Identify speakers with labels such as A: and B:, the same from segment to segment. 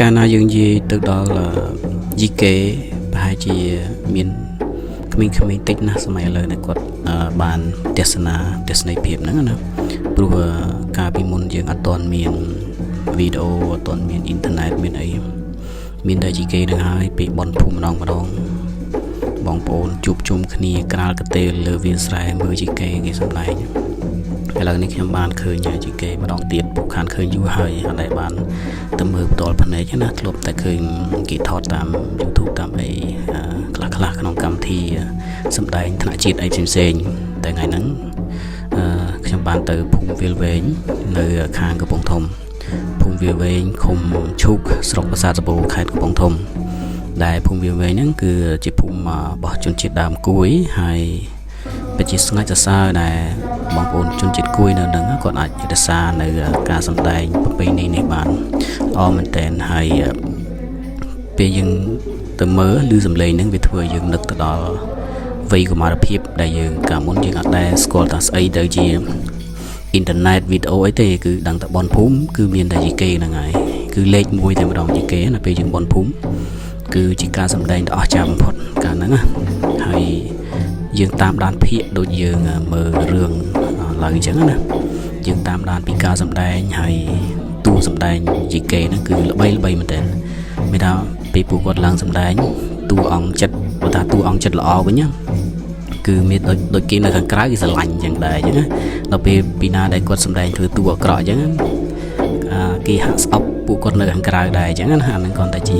A: ការណាយើងនិយាយទៅដល់យីកេប្រហែលជាមានក្មេងៗតិចណាស់សម័យឥឡូវដែលគាត់បានទស្សនីយភាពហ្នឹងណាព្រោះកាលពីមុនយើងអត់ទាន់មានវីដេអូអត់ទាន់មានអ៊ីនធឺណិតមានអីមានតែយីកេនឹងហើយពេលបនភូមិម្ដងបងប្អូនជួបជុំគ្នាក្រាលកទេលលើវាលស្រែមើលយីកេគេសម្ដែងឥឡូវនេះខ្ញុំបានឃើញយីកេម្ដងទៀតពុកខានឃើញយូរហើយអត់ដែលបានទៅមើលផ្ទាល់ភ្នែកណាធ្លាប់តែឃើញគេថតតាម YouTube តាមអីខ្លះក្នុងកម្មវិធីសម្ដែងថ្នាក់ជាតិអីផ្សេងតែថ្ងៃហ្នឹងខ្ញុំបានទៅភូមិវាលវែងនៅខាងកំពង់ធំភូមិវាលវែងឃុំឈូកស្រុកប្រាសាទសបូរខេត្តកំពង់ធំដែលភូមិវាលវែងហ្នឹងគឺជាភូមិរបស់ជនជាតិដើមគួយហើយពិតជាស្ងាច់សរសើរដែលបងប្អូនជនជាតិគួយនៅនឹងគាត់អាចរក្សានៅការសម្ដែងប្រពៃណីនេះបានល្អមែនតើហើយពេលយើងទៅមើលឬសំឡេងហ្នឹងវាធ្វើយើងនឹកទៅដល់វ័យកុមារភាពដែលយើងកាលមុនយើងអត់ដែលស្គាល់ថាស្អីទៅជាអ៊ីនធឺណិតវីដេអូអីទេគឺដឹងតែបនភូមិគឺមានតែយីកេហ្នឹងហើយគឺលេខ1តែម្ដងយីកេណាពេលយើងបនភូមិគឺជាការសម្ដែងដ៏អស្ចារ្យបំផុតកាលហ្នឹងណាហើយយើងតាមដានភាគដូចយើងមើលរឿងឡើយអញ្ចឹងណាយើងតាមដានពីការសម្ដែងហើយតួសម្ដែងយីកេហ្នឹងគឺល្បីមែនតើមានថាពេលពួកគាត់ឡើងសម្ដែងតួអង្គចិត្តបើថាតួអង្គចិត្តល្អវិញណាគឺមានដូចគេនៅខាងក្រៅគេស្រឡាញ់អញ្ចឹងដែរអញ្ចឹងណាដល់ពេលពីណាដែលគាត់សម្ដែងធ្វើតួអាក្រក់អញ្ចឹងគេហាក់ស្អប់ពួកគាត់នៅខាងក្រៅដែរអញ្ចឹងណាអានឹងគាត់តែជា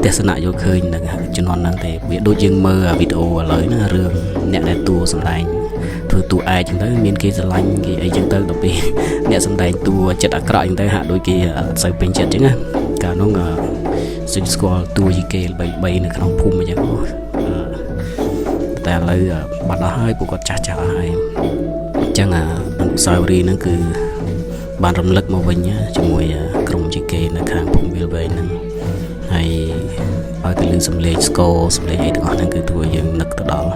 A: ទស្សនៈយកឃើញនឹងជំនាន់ហ្នឹងទេវាដូចយើងមើលវីដេអូឥឡូវហ្នឹងរឿងអ្នកដែលតួសម្ដែងធ្វើតួឯកអញ្ចឹងទៅមានគេស្រឡាញ់គេអីអញ្ចឹងទៅដល់ពេលអ្នកសម្ដែងតួចិត្តអាក្រក់អញ្ចឹងទៅហាក់ដូចគេអត់សូវពេញចិត្តអញ្ចឹងណាកាលនោះស្គាល់តួយីកេ3នៅក្នុងភូមិអញ្ចឹងតែឥឡូវបាត់អស់ហើយពួកគាត់ចាស់ហើយអញ្ចឹងអនុស្សាវរីយ៍ហ្នឹងគឺបានរំលឹកមកវិញជាមួយក្រុមយីកេនៅខាងភូមិវាលវែងហ្នឹងហើយឲ្យទៅលឺសំឡេងស្គរសំឡេងអីទាំងអស់ហ្នឹងគឺធ្វើយើងនឹកទៅដល់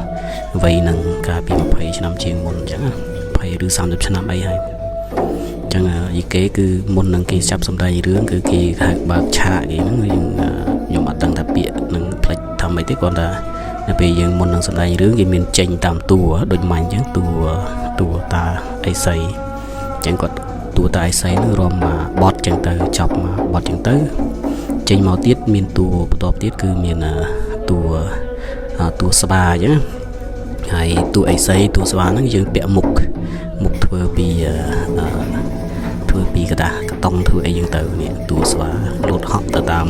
A: វ័យហ្នឹងកាលពី20ឆ្នាំជាងមុនអញ្ចឹង20ឬ30ឆ្នាំអីហើយអញ្ចឹងយីកេគឺមុននឹងគេចាប់សម្ដែងរឿងគឺគេហៅបើកឆាកគេហ្នឹងខ្ញុំអត់ដឹងថាពាក្យនឹងផ្លេចថាម៉េចទេគាត់ថានៅពេលយើងមុននឹងសម្ដែងរឿងគេមានចេញតាមតួដូចម៉ាញ់អញ្ចឹងតួតាអេសីអញ្ចឹងគាត់តួតាអេសីនឹងរួមមកបត់អញ្ចឹងទៅចប់មកបត់អញ្ចឹងទៅចេញមកទៀតមានតួបន្ទាប់ទៀតគឺមានតួស្វាអញ្ចឹងហើយតួអេសីតួស្វាហ្នឹងយើងពាក់មុខធ្វើពីกระดาษកតុងធ្វើអីយ៉ាងទៅនេះតួស្វាលោតហក់ទៅតាម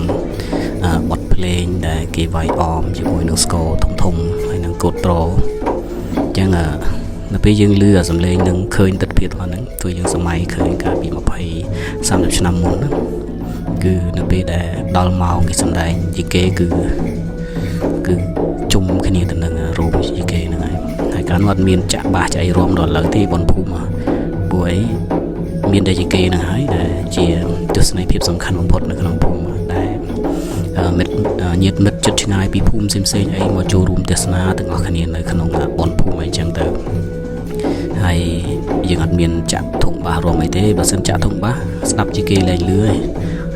A: បទភ្លេងដែលគេវាយអមជាមួយនឹងស្គរធំហើយនឹងកូតត្រអញ្ចឹងនៅពេលយើងលឺសំឡេងនឹងឃើញទិដ្ឋភាពហ្នឹងធ្វើយើងសម័យឃើញកាលពី20-30ឆ្នាំមុនណាគឺនៅពេលដែលដល់ម៉ោងគេសម្ដែងយីកេគឺជុំគ្នាទៅនឹងរូបយីកេហ្នឹងហើយកាលនោះអត់មានចាក់បាសចាក់អីរួមដល់ឥឡូវទេបនភូមិព្រោះអីមានតែយីកេហ្នឹងហើយដែលជាទស្សនីយភាពសំខាន់បំផុតនៅក្នុងភូមិដែលញាតិមិត្តជិតឆ្ងាយពីភូមិផ្សេងអីមកចូលរួមទស្សនាទាំងអស់គ្នានៅក្នុងបនភូមិអីចឹងទៅហើយយើងអត់មានចាក់ធុងបាសរួមអីទេបើសិនចាក់ធុងបាសស្ដាប់យីកេលែងលឺ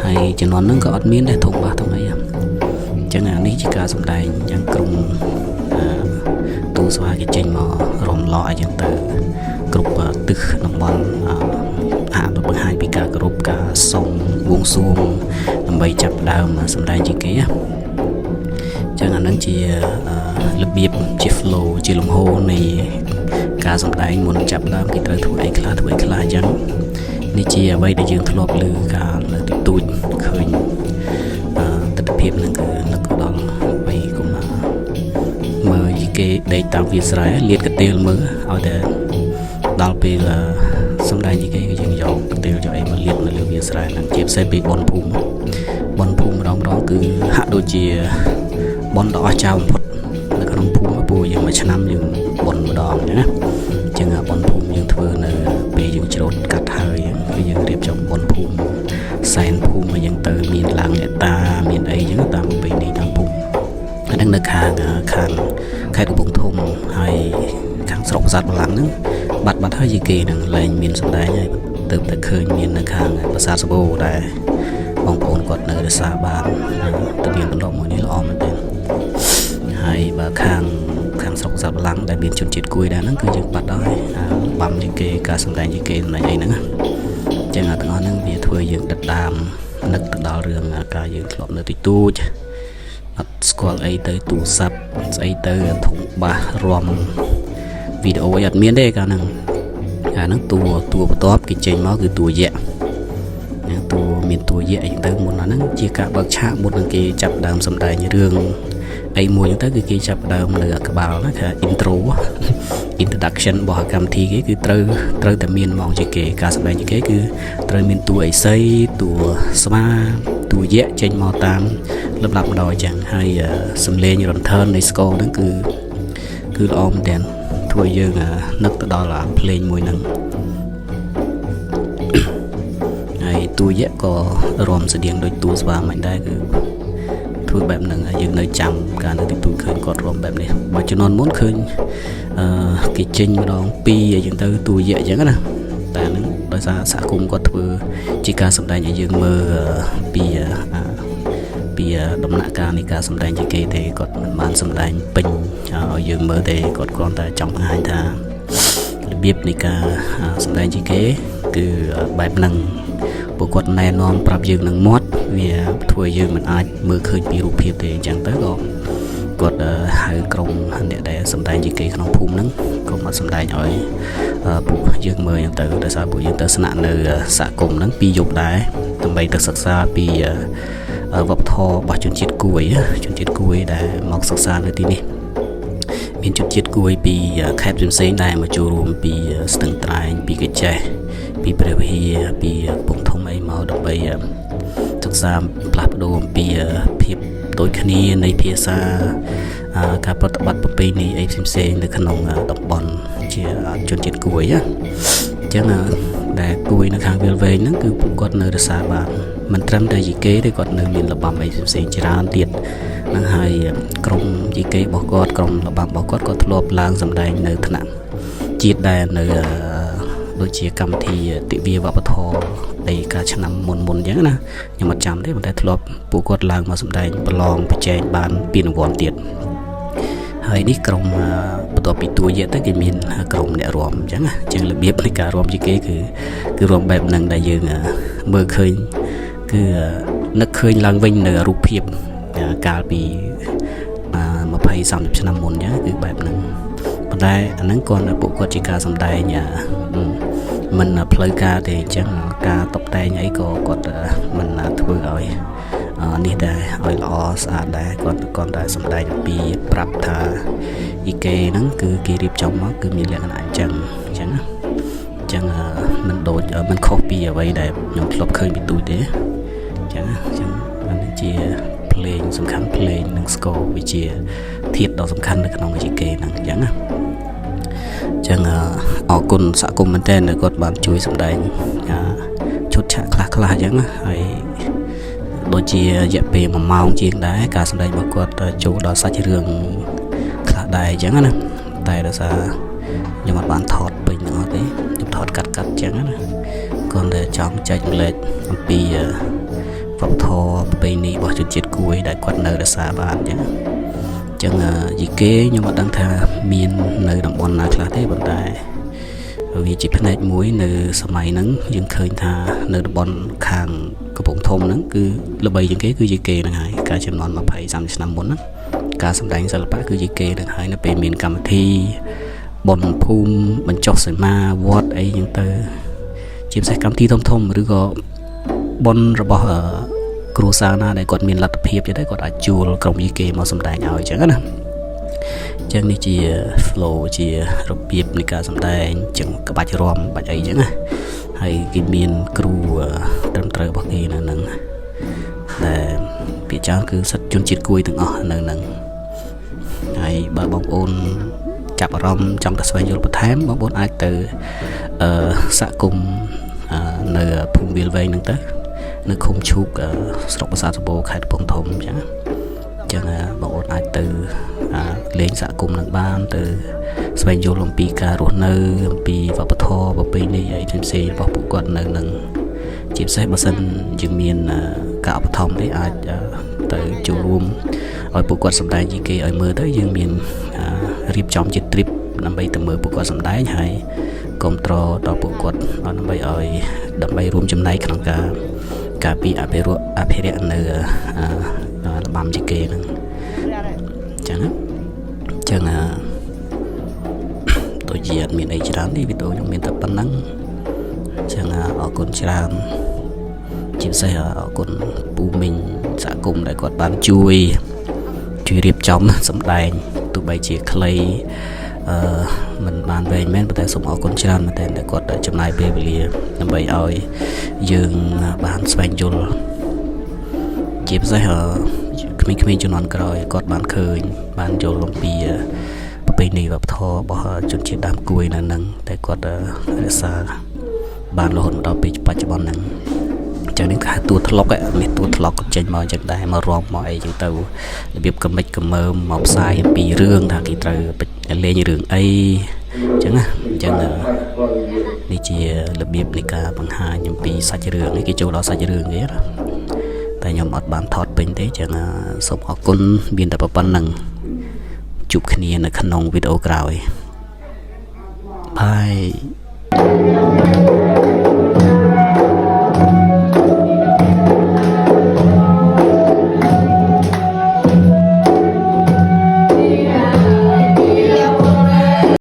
A: ហើយជំនាន់ហ្នឹងក៏អត់មានដែរធុងបាសធុងអីអញ្ចឹងនេះជាការសម្ដែងយ៉ាងក្រុមទូស្វាគេចេញមករំលោះអីចឹងទៅគ្រប់ទិសតំបន់បង្ហាញពីការគោរពការសុំបួងសួងដើម្បីចាប់ដើមសម្ដែងយីកេអញ្ចឹងអានឹងជារបៀបជា flow ជាលំហូរនៃការសម្ដែងមុនចាប់ដើមគេត្រូវធ្វើអីខ្លះអញ្ចឹងនេះជាអ្វីដែលយើងធ្លាប់ឮកាលនៅទូចឃើញទិដ្ឋភាពហ្នឹងគឺនឹកដល់បីកុំមើលយីកេដេកតាមវាលស្រែលាតកទេលមើលឲ្យតែដល់ពេលសម្ដែងយីកេគឺយើងយកកទេលយកអីមកលាតនៅលើវាលស្រែហ្នឹងជាពិសេសពីបនភូមិម្ដងគឺហាក់ដូចជាបនដ៏អស្ចារ្យបំផុតនៅក្នុងភូមិព្រោះយើងមួយឆ្នាំយើងបនម្ដងណាអញ្ចឹងបនភូមិយើងធ្វើនៅពេលយើងច្រូតកាត់ហើយគឺយើងរៀបចំបនភូមិសែនភូមិអីយ៉ាងទៅមានឡើងអ្នកតាមានអីអញ្ចឹងតាមប្រពៃណីតាមភូមិអានឹងនៅខាងខេត្តកំពង់ធំហើយខាងស្រុកប្រាសាទបលាំងហ្នឹងបាត់ហើយយីកេហ្នឹងលែងមានសម្ដែងហើយទៅតែឃើញមាននៅខាងប្រាសាទសបូរដែរ បងប្អូនគាត់នៅរក្សាបានទៅមានទម្លាប់មួយនេះល្អមែនទេហើយបើខាងស្រុកសាប់ឡាំងដែលមានជនជាតិគួយដែរហ្នឹងគឺយើងបាត់ហើយបាំជាងគេការសម្ដែងជាងគេសម្ដែងអីហ្នឹងចឹងទាំងអស់ហ្នឹងវាធ្វើយើងដិតដាមនឹកទៅដល់រឿងការយើងធ្លាប់នៅទីទូចអត់ស្គាល់អីទៅទូរស័ព្ទស្អីទៅធុងបាសរំវីដេអូអីអត់មានទេកាលហ្នឹងតួបន្ទាប់គេចេញមកគឺតួយៈតួមានតួយៈអីទៅមុនហ្នឹងជាការបើកឆាកមុននឹងគេចាប់ដើមសម្ដែងរឿងអីមួយហ្នឹងទៅគឺគេចាប់ដើមនៅក្បាលណាថា intro introduction របស់កម្មវិធីគេគឺត្រូវតែមានហ្មងជាគេការសម្ដែងជាគេគឺត្រូវមានតួអេសីតួស្វាតួយៈចេញមកតាមលំដាប់ម្ដងអញ្ចឹងហើយសំឡេងរន្ទើននៃស្គរហ្នឹងគឺល្អមែនទែនធ្វើយើងនឹកទៅដល់ភ្លេងមួយហ្នឹងហើយតួយៈក៏រំស្តៀងដូចតួស្វាមិនដែរគឺធ្វើបែបហ្នឹងយើងនៅចាំការនៅទីទូឃើញគាត់រំបែបនេះបើជំនាន់មុនឃើញគេចេញម្ដង2អីចឹងទៅតួយៈអញ្ចឹងណាតែហ្នឹងដោយសារសហគមន៍គាត់ធ្វើជាការសម្ដែងឲ្យយើងមើលពីដំណាក់កាលនៃការសម្ដែងជាគេទេគាត់មិនបានសម្ដែងពេញឲ្យយើងមើលទេគាត់គ្រាន់តែចង់បង្ហាញថារបៀបនៃការសម្ដែងជាគេគឺបែបហ្នឹងពួកគាត់ណែនាំប្រាប់យើងនឹងមាត់វាធ្វើយើងមិនអាចមើលឃើញពីរូបភាពទេអញ្ចឹងទៅក៏គាត់ហៅក្រុមអ្នកដែលសម្ដែងជាគេក្នុងភូមិហ្នឹងក៏មកសម្ដែងឲ្យពួកយើងមើលអញ្ចឹងទៅដោយសារពួកយើងទៅស្នាក់នៅសហគមន៍ហ្នឹង2យប់ដែរដើម្បីទៅសិក្សាពីវប្បធម៌របស់ជនជាតិគួយដែលមកសិក្សានៅទីនេះមានជនជាតិគួយពីខេត្តផ្សេងៗដែរមកចូលរួមពីស្ទឹងត្រែងពីកាចេះពីព្រះវិហារពីកំពង់ធំអីមកដើម្បីសិក្សាផ្លាស់ប្ដូរអំពីភាពដូចគ្នានៃភាសាការប្រតិបត្តិប្រពៃណីអីផ្សេងៗនៅក្នុងតំបន់ជាជនជាតិគួយអញ្ចឹងដែលគួយនៅខាងវាលវែងហ្នឹងគឺពួកគាត់នៅរក្សាបានមិនត្រឹមតែយីគេទេគាត់នៅមានលបាំអីផ្សេងៗច្រើនទៀតហ្នឹងហើយក្រុមយីគេរបស់គាត់ក្រុមលបាំរបស់គាត់ក៏ធ្លាប់ឡើងសម្ដែងនៅថ្នាក់ជាតិដែរនៅដូចជាកម្មវិធីទិវាវប្បធម៌នៃការឆ្នាំមុនអញ្ចឹងណាខ្ញុំអត់ចាំទេប៉ុន្តែធ្លាប់ពួកគាត់ឡើងមកសម្ដែងប្រឡងប្រជែងបានពានរង្វាន់ទៀតហើយនេះក្រុមបន្ទាប់ពីតួយៈទៅគេមានក្រុមអ្នករាំអញ្ចឹងណាអញ្ចឹងរបៀបនៃការរាំជាគេគឺរាំបែបហ្នឹងដែលយើងមើលឃើញគឺនឹកឃើញឡើងវិញនៅរូបភាពកាលពី20-30 ឆ្នាំមុនអញ្ចឹងគឺបែបហ្នឹងប៉ុន្តែអាហ្នឹងគាត់ពួកគាត់ជាការសម្ដែងមិនផ្លូវការទេអញ្ចឹងការតុបតែងអីក៏គាត់មិនធ្វើឲ្យនេះដែរឲ្យល្អស្អាតដែរគាត់តែសម្ដែងពីប្រាប់ថាអ៊ីគេហ្នឹងគឺគេរៀបចំមកគឺមានលក្ខណៈអញ្ចឹងមិនដូចមិនខុសពីអ្វីដែលខ្ញុំធ្លាប់ឃើញពីទូចទេអញ្ចឹងអានេះជាភ្លេងសំខាន់ភ្លេងនិងស្គរវាជាធាតុដ៏សំខាន់នៅក្នុងវិជាគេហ្នឹងអញ្ចឹងណាចឹងអរគុណសហគមន៍មែនតើគាត់បានជួយសម្ដែងឈុតឆាកខ្លះអញ្ចឹងហើយដូចជារយៈពេល1ម៉ោងជាងដែរការសម្ដែងរបស់គាត់ចូលដល់សាច់រឿងខ្លះដែរអញ្ចឹងណាតែដោយសារខ្ញុំអត់បានថតពេញទាំងអស់ទេខ្ញុំថតកាត់អញ្ចឹងណាគាត់តែចង់ចែកម្លែកអំពីវប្បធម៌ប្រពៃណីរបស់ជនជាតិគួយដែលគាត់នៅរក្សាបានអញ្ចឹងយីគេខ្ញុំអត់ដឹងថាមាននៅតំបន់ណាខ្លះទេប៉ុន្តែវាជាផ្នែកមួយនៅសម័យហ្នឹងយើងឃើញថានៅតំបន់ខាងកំពង់ធំហ្នឹងគឺល្បីជាងគេគឺយីគេហ្នឹងហើយការចំនួន20-30 ឆ្នាំមុនហ្នឹងការសម្ដែងសិល្បៈគឺយីគេហ្នឹងហើយនៅពេលមានកម្មវិធីបុណ្យភូមិបញ្ចុះសីមាវត្តអីហ្នឹងទៅជាពិសេសកម្មវិធីធំឬក៏បុណ្យរបស់គ្រួសារណាដែលគាត់មានលទ្ធភាពទៅគាត់អាចជួលក្រុមយីគេមកសម្ដែងឲ្យអញ្ចឹងណាអញ្ចឹងនេះជា flow ជារបៀបនៃការសម្ដែងអញ្ចឹងក្បាច់រាំបាច់អីអញ្ចឹងណាហើយគេមានគ្រូត្រឹមត្រូវរបស់គេនៅហ្នឹងតែភាគច្រើនគឺសិទ្ធិជនជាតិគួយទាំងអស់នៅហ្នឹងហើយបើបងប្អូនចាប់អារម្មណ៍ចង់ទៅស្វែងយល់បន្ថែមបងប្អូនអាចទៅសហគមន៍នៅភូមិវាលវែងហ្នឹងទៅនៅឃុំឈូកស្រុកប្រាសាទសំបូរខេត្តកំពង់ធំអញ្ចឹងបងប្អូនអាចទៅលេងសហគមន៍នឹងបានទៅស្វែងយល់អំពីការរស់នៅអំពីវប្បធម៌ប្រពៃណីអីផ្សេងៗរបស់ពួកគាត់នៅនឹងជាពិសេសបើសិនយើងមាន ការឧបត្ថម្ភទេអាចទៅចូលរួមឲ្យពួកគាត់សម្ដែងជាគេឲ្យមើលទៅយើងមានរៀបចំជា trip ដើម្បីទៅមើលពួកគាត់សម្ដែងហើយគ្រប់គ្រងដល់ពួកគាត់ដើម្បីរួមចំណែកក្នុងការពារអភិរក្សនៅរបាំជាគេហ្នឹងចឹងដូចជាអត់មានអីច្រើនទេវីដេអូខ្ញុំមានតែប៉ុណ្ណឹងចឹងអរគុណច្រើនជាពិសេសអរគុណពូមីងសហគមន៍ដែលគាត់បានជួយរៀបចំសម្ដែងទោះបីជាខ្លីមិនបានវែងមែនប៉ុន្តែសូមអរគុណច្រើនមែនទែនដែលគាត់ចំណាយពេលវេលាដើម្បីឲ្យយើងបានស្វែងយល់ជាពិសេសក្មេងៗជំនាន់ក្រោយគាត់បានឃើញបានយល់អំពីប្រពៃណីវប្បធម៌របស់ជនជាតិដើមគួយនៅនឹងតែគាត់រក្សាបានរហូតមកដល់ពេលបច្ចុប្បន្នហ្នឹងចឹងនេះគេតួថ្លុកនេះតួថ្លុកក៏ចេញមកចឹងដែរមករំមកអីចឹងទៅរបៀបកំិចកំមើមមកផ្សាយអំពីរឿងថាគេត្រូវលេងរឿងអីចឹងនេះជារបៀបនៃការបង្ហាញអំពីសាច់រឿងនេះគេចូលដល់សាច់រឿងគេណាតែខ្ញុំអត់បានថតពេញទេចឹងសូមអរគុណមានតែប៉ុណ្្នឹងជួបគ្នានៅក្នុងវីដេអូក្រោយបាយ